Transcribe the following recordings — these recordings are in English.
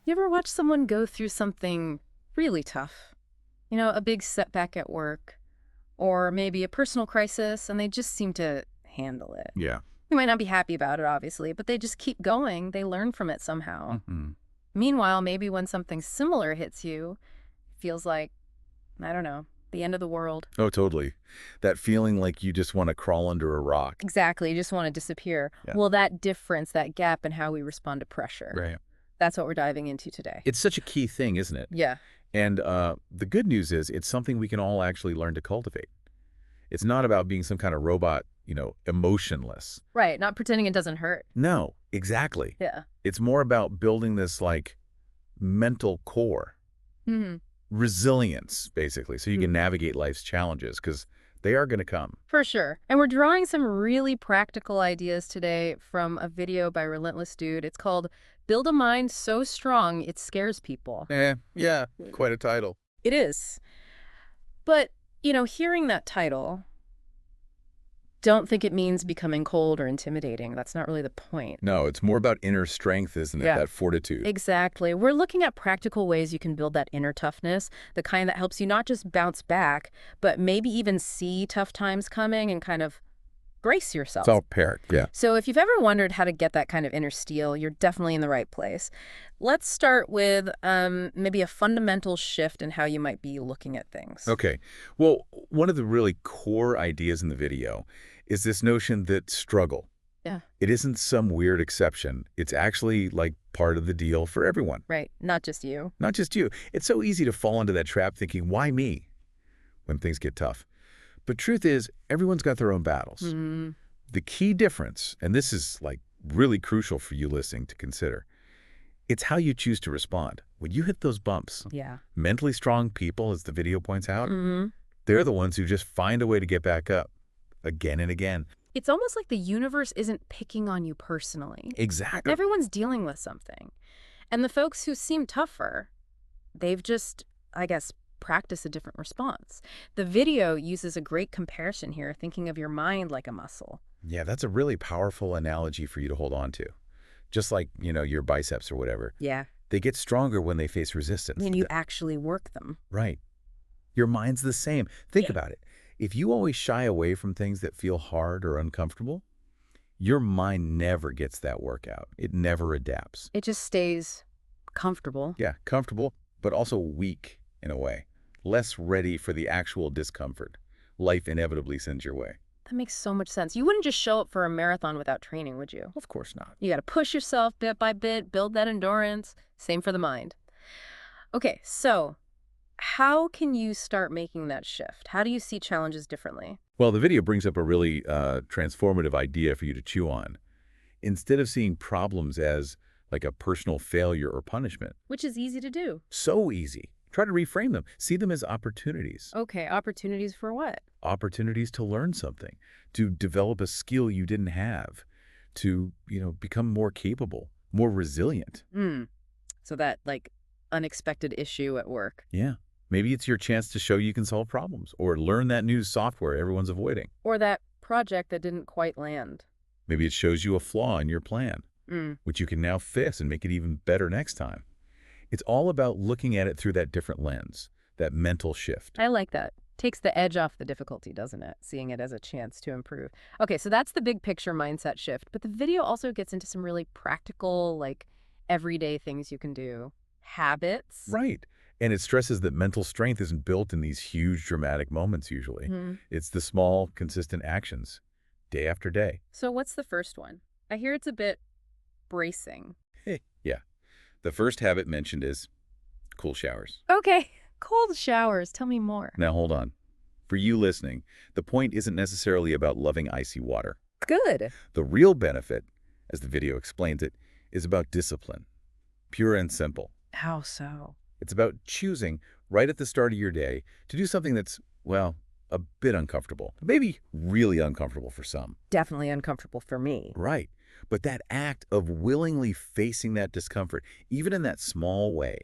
You ever watch someone go through something really tough? You know, a big setback at work, or maybe a personal crisis, and they just seem to handle it. Yeah. You might not be happy about it, obviously, but they just keep going. They learn from it somehow. Hmm. Meanwhile, maybe when something similar hits you, it feels like, I don't know, the end of the world. Oh, totally. That feeling like you just want to crawl under a rock. Exactly. You just want to disappear. Yeah. Well, that difference, that gap in how we respond to pressure, Right. that's what we're diving into today. It's such a key thing, isn't it? Yeah. And the good news is it's something we can all actually learn to cultivate. It's not about being some kind of robot, emotionless. Right. Not pretending it doesn't hurt. No, exactly. Yeah. It's more about building this like mental core, Hmm. resilience, basically, so you can navigate life's challenges because they are going to come. For sure. And we're drawing some really practical ideas today from a video by RelentlessDude. It's called Build a Mind So Strong It Scares People. Yeah, quite a title. It is. But, hearing that title, don't think it means becoming cold or intimidating. That's not really the point. No, it's more about inner strength, isn't it? Yeah. That fortitude. Exactly. We're looking at practical ways you can build that inner toughness, the kind that helps you not just bounce back, but maybe even see tough times coming and kind of brace yourself. It's all paired, yeah. So if you've ever wondered how to get that kind of inner steel, you're definitely in the right place. Let's start with maybe a fundamental shift in how you might be looking at things. Okay. Well, one of the really core ideas in the video is this notion that struggle. Yeah. It isn't some weird exception. It's actually like part of the deal for everyone. Right. Not just you. Not just you. It's so easy to fall into that trap thinking, why me? When things get tough. But truth is, everyone's got their own battles. Mm-hmm. The key difference, and this is like really crucial for you listening to consider, it's how you choose to respond. When you hit those bumps, Yeah. mentally strong people, as the video points out, Mm-hmm. they're the ones who just find a way to get back up again and again. It's almost like the universe isn't picking on you personally. Exactly. Everyone's dealing with something. And the folks who seem tougher, they've just, I guess, practiced a different response. The video uses a great comparison here, thinking of your mind like a muscle. Yeah, that's a really powerful analogy for you to hold on to. Just like, your biceps or whatever. Yeah. They get stronger when they face resistance. I mean, you actually work them. Right. Your mind's the same. Think Yeah. about it. If you always shy away from things that feel hard or uncomfortable, your mind never gets that workout. It never adapts. It just stays comfortable. Yeah, comfortable, but also weak in a way. Less ready for the actual discomfort life inevitably sends your way. That makes so much sense. You wouldn't just show up for a marathon without training, would you? Of course not. You got to push yourself bit by bit, build that endurance. Same for the mind. Okay, so how can you start making that shift? How do you see challenges differently? Well, the video brings up a really transformative idea for you to chew on. Instead of seeing problems as like a personal failure or punishment, Which is easy to do. so easy. Try to reframe them. See them as opportunities. Okay, opportunities for what? Opportunities to learn something, to develop a skill you didn't have, to, become more capable, more resilient. So that, unexpected issue at work. Yeah. Maybe it's your chance to show you can solve problems or learn that new software everyone's avoiding. Or that project that didn't quite land. Maybe it shows you a flaw in your plan, which you can now fix and make it even better next time. It's all about looking at it through that different lens, that mental shift. I like that. Takes the edge off the difficulty, doesn't it? Seeing it as a chance to improve. Okay, so that's the big picture mindset shift. But the video also gets into some really practical, everyday things you can do. Habits. Right. And it stresses that mental strength isn't built in these huge dramatic moments usually. It's the small, consistent actions, day after day. So what's the first one? I hear it's a bit bracing. Yeah. The first habit mentioned is cool showers. Okay, cold showers. Tell me more. Now, hold on. For you listening, the point isn't necessarily about loving icy water. Good. The real benefit, as the video explains it, is about discipline. Pure and simple. How so? It's about choosing right at the start of your day to do something that's, well, a bit uncomfortable. Maybe really uncomfortable for some. Definitely uncomfortable for me. Right. But that act of willingly facing that discomfort, even in that small way,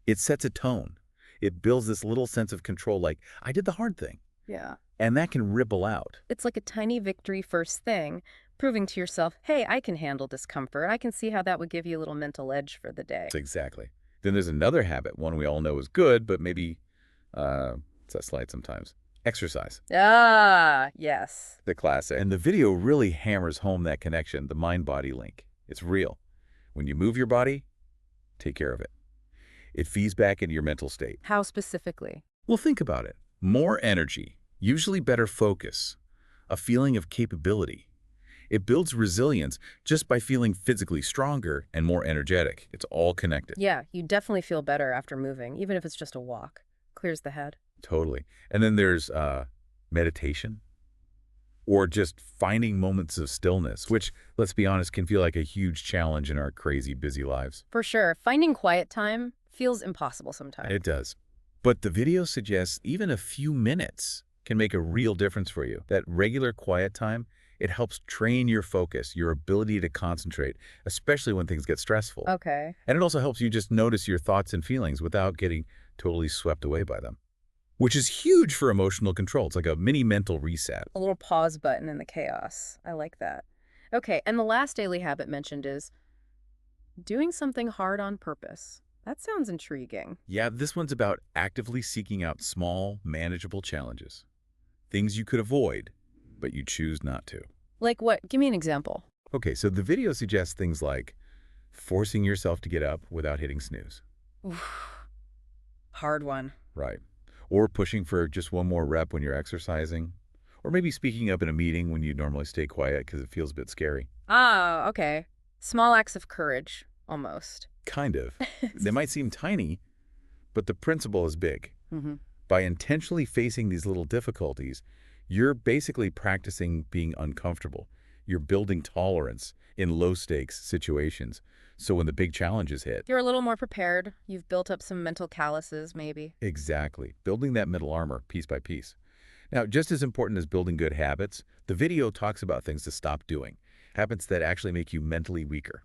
it sets a tone. It builds this little sense of control, like, I did the hard thing. Yeah. And that can ripple out. It's like a tiny victory first thing, Proving to yourself, hey, I can handle discomfort. I can see how that would give you a little mental edge for the day. Exactly. Then there's another habit, one we all know is good, but maybe it's that slide sometimes. Exercise. Ah, yes. The classic. And the video really hammers home that connection, the mind-body link. It's real. When you move your body, take care of it. It feeds back into your mental state. How specifically? Well, think about it. More energy, usually better focus, a feeling of capability. It builds resilience just by feeling physically stronger and more energetic. It's all connected. Yeah, you definitely feel better after moving, even if it's just a walk. Clears the head. Totally. And then there's meditation or just finding moments of stillness, which, let's be honest, can feel like a huge challenge in our crazy, busy lives. For sure. Finding quiet time feels impossible sometimes. It does. But the video suggests even a few minutes can make a real difference for you. That regular quiet time, it helps train your focus, your ability to concentrate, especially when things get stressful. Okay. And it also helps you just notice your thoughts and feelings without getting totally swept away by them, which is huge for emotional control. It's like a mini mental reset. A little pause button in the chaos. I like that. Okay, and the last daily habit mentioned is doing something hard on purpose. That sounds intriguing. Yeah, this one's about actively seeking out small, manageable challenges. Things you could avoid, but you choose not to. Like what? Give me an example. Okay, so the video suggests things like forcing yourself to get up without hitting snooze. Oof. Hard one. Right. Or pushing for just one more rep when you're exercising. Or maybe speaking up in a meeting when you normally stay quiet because it feels a bit scary. Ah, okay. Small acts of courage, almost. Kind of. They might seem tiny, but the principle is big. Mm-hmm. By intentionally facing these little difficulties, you're basically practicing being uncomfortable. You're building tolerance in low-stakes situations. So when the big challenges hit... You're a little more prepared. You've built up some mental calluses, maybe. Exactly. Building that mental armor piece by piece. Now, just as important as building good habits, the video talks about things to stop doing. Habits that actually make you mentally weaker.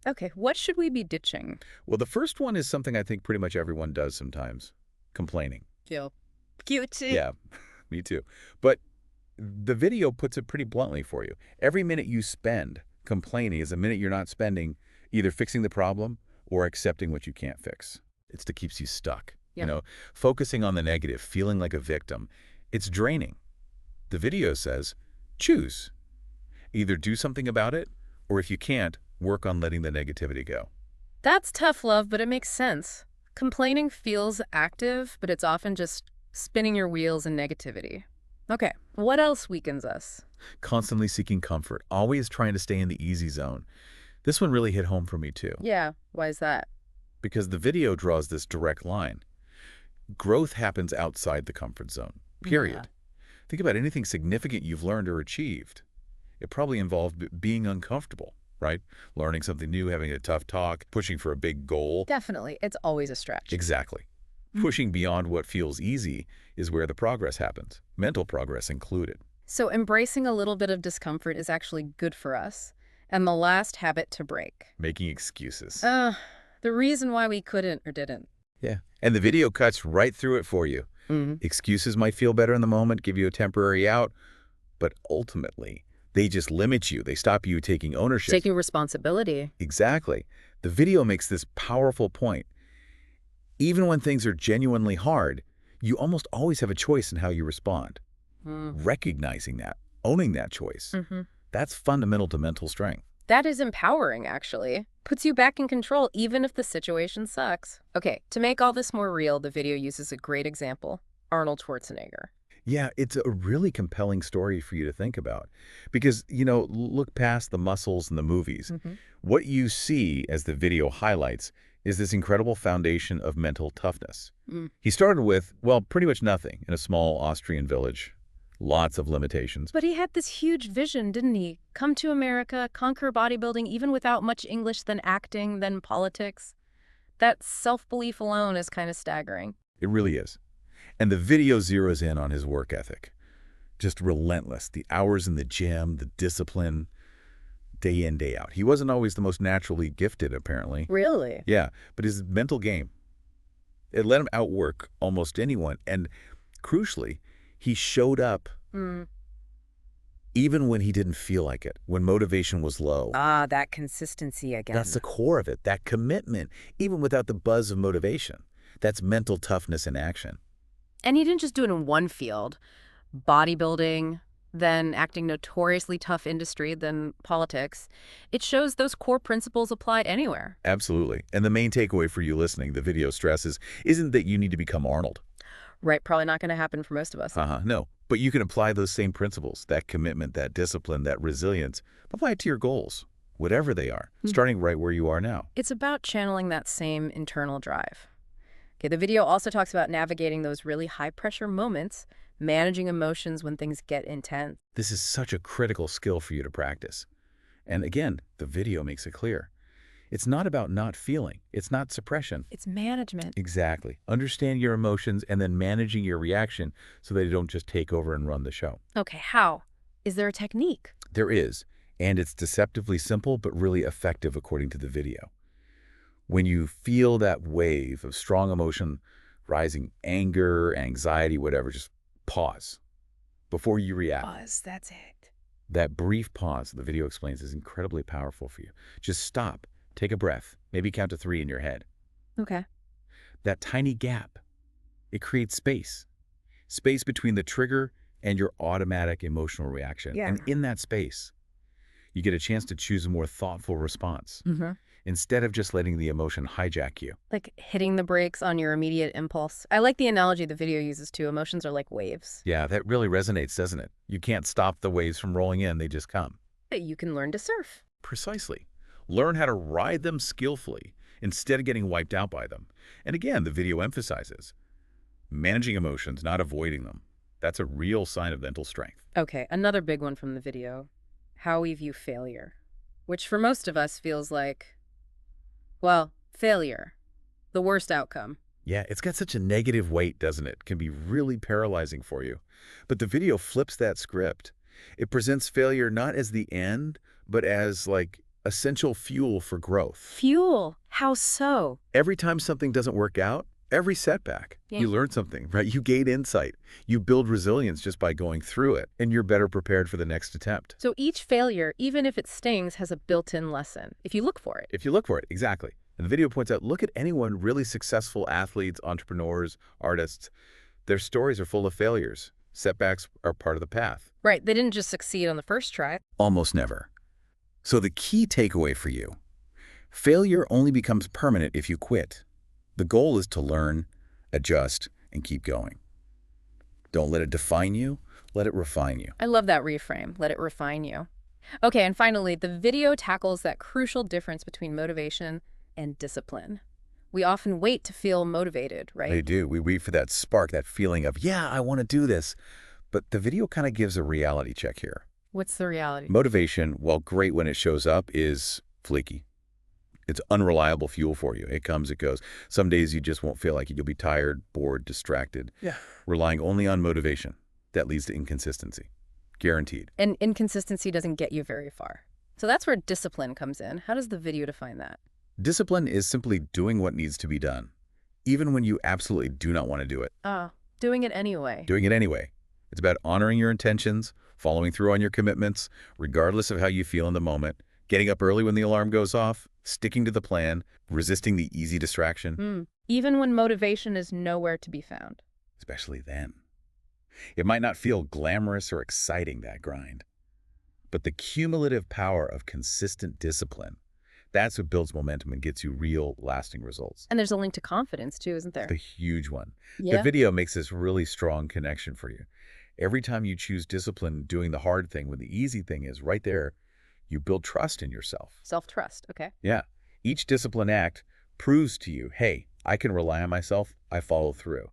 Okay, what should we be ditching? Well, the first one is something I think pretty much everyone does sometimes. Complaining. Feel cute. Yeah, me too. But the video puts it pretty bluntly for you. Every minute you spend complaining is a minute you're not spending either fixing the problem or accepting what you can't fix. It's that keeps you stuck. Yeah. You know, focusing on the negative, feeling like a victim. It's draining. The video says, choose. Either do something about it, or if you can't, work on letting the negativity go. That's tough love, but it makes sense. Complaining feels active, but it's often just spinning your wheels in negativity. Okay, what else weakens us? Constantly seeking comfort, always trying to stay in the easy zone. This one really hit home for me too. Yeah, why is that? Because the video draws this direct line. Growth happens outside the comfort zone, period. Yeah. Think about anything significant you've learned or achieved. It probably involved being uncomfortable, right? Learning something new, having a tough talk, pushing for a big goal. Definitely. It's always a stretch. Exactly. Pushing beyond what feels easy is where the progress happens, mental progress included. So embracing a little bit of discomfort is actually good for us. And the last habit to break. Making excuses. The reason why we couldn't or didn't. Yeah. And the video cuts right through it for you. Excuses might feel better in the moment, give you a temporary out, but ultimately, they just limit you. They stop you taking ownership. Taking responsibility. Exactly. The video makes this powerful point. Even when things are genuinely hard, you almost always have a choice in how you respond. Recognizing that, owning that choice, that's fundamental to mental strength. That is empowering, actually. Puts you back in control, even if the situation sucks. Okay, to make all this more real, the video uses a great example, Arnold Schwarzenegger. Yeah, it's a really compelling story for you to think about. Because, you know, look past the muscles in the movies. What you see, as the video highlights, is this incredible foundation of mental toughness. He started with, well, pretty much nothing in a small Austrian village. Lots of limitations. But he had this huge vision, didn't he? Come to America, conquer bodybuilding, even without much English, then acting, then politics. That self-belief alone is kind of staggering. It really is. And the video zeroes in on his work ethic. Just relentless. The hours in the gym, the discipline, day in, day out. He wasn't always the most naturally gifted, apparently. Really? Yeah, but his mental game, it let him outwork almost anyone. And crucially, he showed up even when he didn't feel like it, when motivation was low. Ah, that consistency That's the again. core of it, that commitment, even without the buzz of motivation. That's mental toughness in action. And he didn't just do it in one field, bodybuilding, then acting notoriously tough industry, then politics. It shows those core principles applied anywhere. Absolutely. And the main takeaway for you listening, the video stresses, isn't that you need to become Arnold. Right, probably not going to happen for most of us. No. But you can apply those same principles, that commitment, that discipline, that resilience, apply it to your goals, whatever they are, starting right where you are now. It's about channeling that same internal drive. Okay, the video also talks about navigating those really high-pressure moments, managing emotions when things get intense. This is such a critical skill for you to practice. And again, the video makes it clear. It's not about not feeling. It's not suppression. It's management. Exactly. Understand your emotions and then managing your reaction so they don't just take over and run the show. Okay, how? Is there a technique? There is, and it's deceptively simple but really effective according to the video. When you feel that wave of strong emotion, rising anger, anxiety, whatever, just pause before you react. Pause, that's it. That brief pause, the video explains, is incredibly powerful for you. Just stop, take a breath, maybe count to 3 in your head. Okay. That tiny gap, it creates space. Space between the trigger and your automatic emotional reaction. Yeah. And in that space, you get a chance to choose a more thoughtful response instead of just letting the emotion hijack you. Like hitting the brakes on your immediate impulse. I like the analogy the video uses too. Emotions are like waves. Yeah, that really resonates, doesn't it? You can't stop the waves from rolling in, they just come. That you can learn to surf. Precisely. Learn how to ride them skillfully instead of getting wiped out by them. And again, the video emphasizes managing emotions, not avoiding them. That's a real sign of mental strength. Okay, another big one from the video. How we view failure. Which for most of us feels like, well, failure. The worst outcome. Yeah, it's got such a negative weight, doesn't it? It can be really paralyzing for you. But the video flips that script. It presents failure not as the end, but as like essential fuel for growth. Fuel. How so? Every time something doesn't work out, every setback, Yeah. you learn something, right? You gain insight. You build resilience just by going through it, and you're better prepared for the next attempt. So each failure, even if it stings, has a built-in lesson, if you look for it. If you look for it, exactly. And the video points out, look at anyone really successful athletes, entrepreneurs, artists. Their stories are full of failures. Setbacks are part of the path. Right, they didn't just succeed on the first try. Almost never. So the key takeaway for you, failure only becomes permanent if you quit. The goal is to learn, adjust, and keep going. Don't let it define you, let it refine you. I love that reframe. Let it refine you. Okay, and finally, the video tackles that crucial difference between motivation and discipline. We often wait to feel motivated, right? They do. We wait for that spark, that feeling of, yeah, I want to do this. But the video kind of gives a reality check here. What's the reality? Motivation, while great when it shows up, is flaky. It's unreliable fuel for you. It comes, it goes. Some days you just won't feel like it. You'll be tired, bored, distracted. Yeah. Relying only on motivation, that leads to inconsistency. Guaranteed. And inconsistency doesn't get you very far. So that's where discipline comes in. How does the video define that? Discipline is simply doing what needs to be done, even when you absolutely do not want to do it. Doing it anyway. Doing it anyway. It's about honoring your intentions, following through on your commitments, regardless of how you feel in the moment, getting up early when the alarm goes off, sticking to the plan, resisting the easy distraction. Even when motivation is nowhere to be found. Especially then. It might not feel glamorous or exciting, that grind. But the cumulative power of consistent discipline, that's what builds momentum and gets you real, lasting results. And there's a link to confidence too, isn't there? The huge one. Yeah. The video makes this really strong connection for you. Every time you choose discipline, doing the hard thing when the easy thing is right there, you build trust in yourself. Self-trust, okay. Yeah. Each discipline act proves to you, hey, I can rely on myself, I follow through.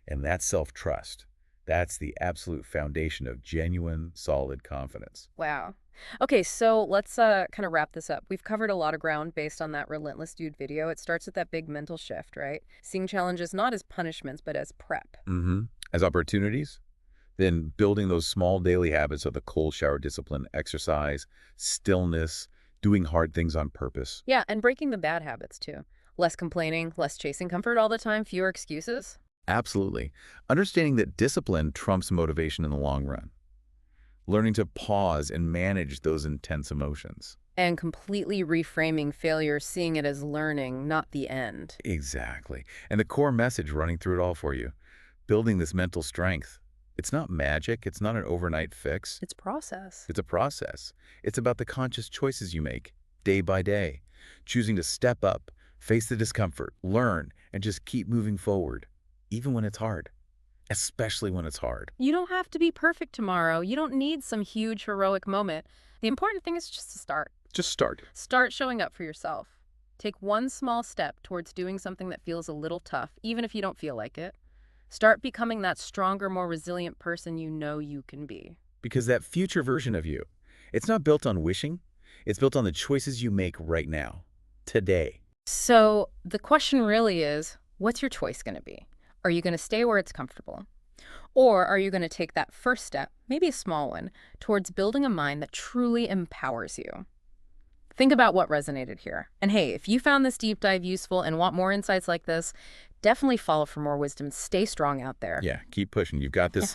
And that's self-trust. That's the absolute foundation of genuine, solid confidence. Wow. Okay, so let's kind of wrap this up. We've covered a lot of ground based on that Relentless Dude video. It starts with that big mental shift, right? Seeing challenges not as punishments, but as prep. As opportunities, then building those small daily habits of the cold shower discipline, exercise, stillness, doing hard things on purpose. Yeah, and breaking the bad habits too. Less complaining, less chasing comfort all the time, fewer excuses. Absolutely. Understanding that discipline trumps motivation in the long run. learning to pause and manage those intense emotions. And completely reframing failure, seeing it as learning, not the end. Exactly. And the core message running through it all for you, building this mental strength. It's not magic. It's not an overnight fix. It's process. It's a process. It's about the conscious choices you make, day by day, choosing to step up, face the discomfort, learn, and just keep moving forward, even when it's hard, especially when it's hard. You don't have to be perfect tomorrow. You don't need some huge heroic moment. The important thing is just to start. Just start. Start showing up for yourself. Take one small step towards doing something that feels a little tough, even if you don't feel like it. Start becoming that stronger, more resilient person you know you can be. Because that future version of you, it's not built on wishing. It's built on the choices you make right now, today. So the question really is, what's your choice going to be? Are you going to stay where it's comfortable? Or are you going to take that first step, maybe a small one, towards building a mind that truly empowers you? Think about what resonated here. And hey, if you found this deep dive useful and want more insights like this, definitely follow for more wisdom. Stay strong out there. Yeah, keep pushing. You've got this.